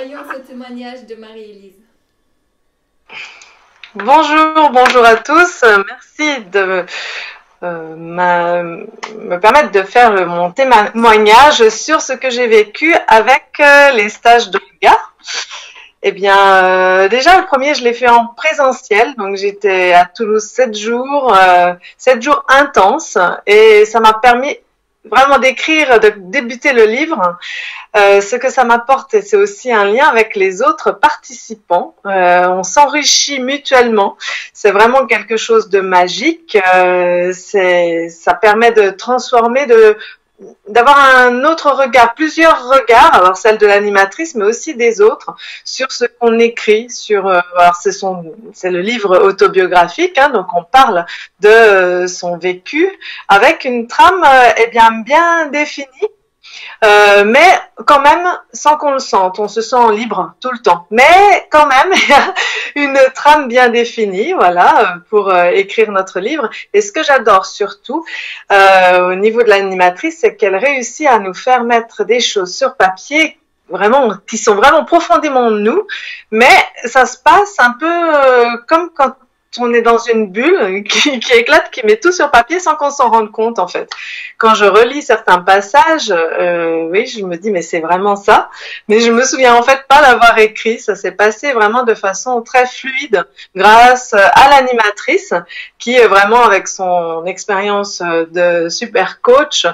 Voyons ce témoignage de Marie-Élise. Bonjour, bonjour à tous. Merci de me permettre de faire mon témoignage sur ce que j'ai vécu avec les stages de yoga. Eh bien, déjà le premier, je l'ai fait en présentiel, donc j'étais à Toulouse 7 jours intenses, et ça m'a permis vraiment d'écrire, de débuter le livre. Ce que ça m'apporte, c'est aussi un lien avec les autres participants. On s'enrichit mutuellement. C'est vraiment quelque chose de magique. Ça permet de transformer, d'avoir un autre regard, plusieurs regards, alors celle de l'animatrice, mais aussi des autres, sur ce qu'on écrit, alors c'est le livre autobiographique, hein, donc on parle de son vécu, avec une trame, bien définie, mais quand même sans qu'on le sente, on se sent libre tout le temps. Mais quand même, il y a une trame bien définie, voilà, pour écrire notre livre. Et ce que j'adore surtout au niveau de l'animatrice, c'est qu'elle réussit à nous faire mettre des choses sur papier vraiment qui sont vraiment profondément en nous, mais ça se passe un peu comme quand on est dans une bulle qui éclate, qui met tout sur papier sans qu'on s'en rende compte en fait. Quand je relis certains passages, oui, je me dis mais c'est vraiment ça. Mais je me souviens en fait pas l'avoir écrit. Ça s'est passé vraiment de façon très fluide grâce à l'animatrice qui vraiment avec son expérience de super coach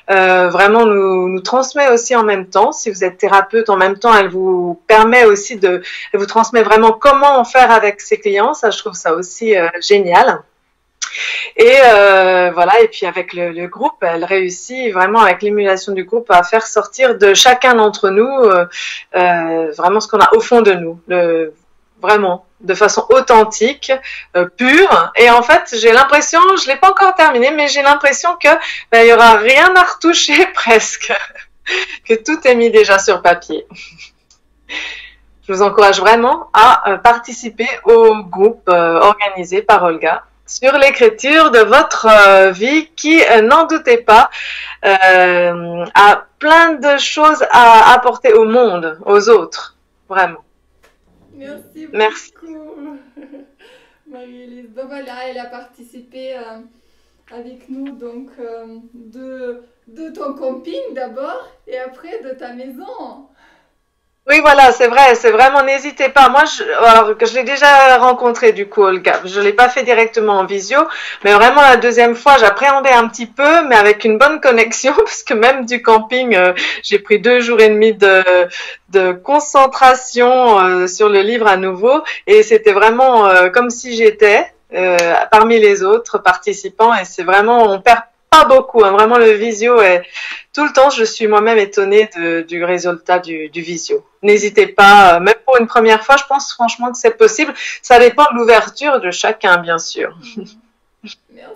vraiment nous transmet aussi en même temps. Si vous êtes thérapeute en même temps, elle vous permet aussi elle vous transmet vraiment comment faire avec ses clients. Ça, je trouve ça aussi génial. Et voilà, et puis avec le groupe, elle réussit vraiment avec l'émulation du groupe à faire sortir de chacun d'entre nous vraiment ce qu'on a au fond de nous, vraiment de façon authentique, pure. Et en fait, j'ai l'impression, je l'ai pas encore terminé, mais j'ai l'impression que il y aura rien à retoucher presque, que tout est mis déjà sur papier. Je vous encourage vraiment à participer au groupe organisé par Olga sur l'écriture de votre vie qui, n'en doutez pas, a plein de choses à apporter au monde, aux autres. Vraiment. Merci beaucoup, Merci. Marie-Élise. Ben voilà, elle a participé avec nous donc de ton camping d'abord et après de ta maison. Oui, voilà, c'est vrai, c'est vraiment, n'hésitez pas. Moi, alors que je l'ai déjà rencontré du coup, Olga. Je l'ai pas fait directement en visio, mais vraiment la deuxième fois, j'appréhendais un petit peu, mais avec une bonne connexion, parce que même du camping, j'ai pris 2 jours et demi de concentration sur le livre à nouveau, et c'était vraiment comme si j'étais parmi les autres participants, et c'est vraiment, on perd pas beaucoup, hein, vraiment le visio est tout le temps, je suis moi-même étonnée du résultat du visio. N'hésitez pas, même pour une première fois, je pense franchement que c'est possible. Ça dépend de l'ouverture de chacun, bien sûr. Merci.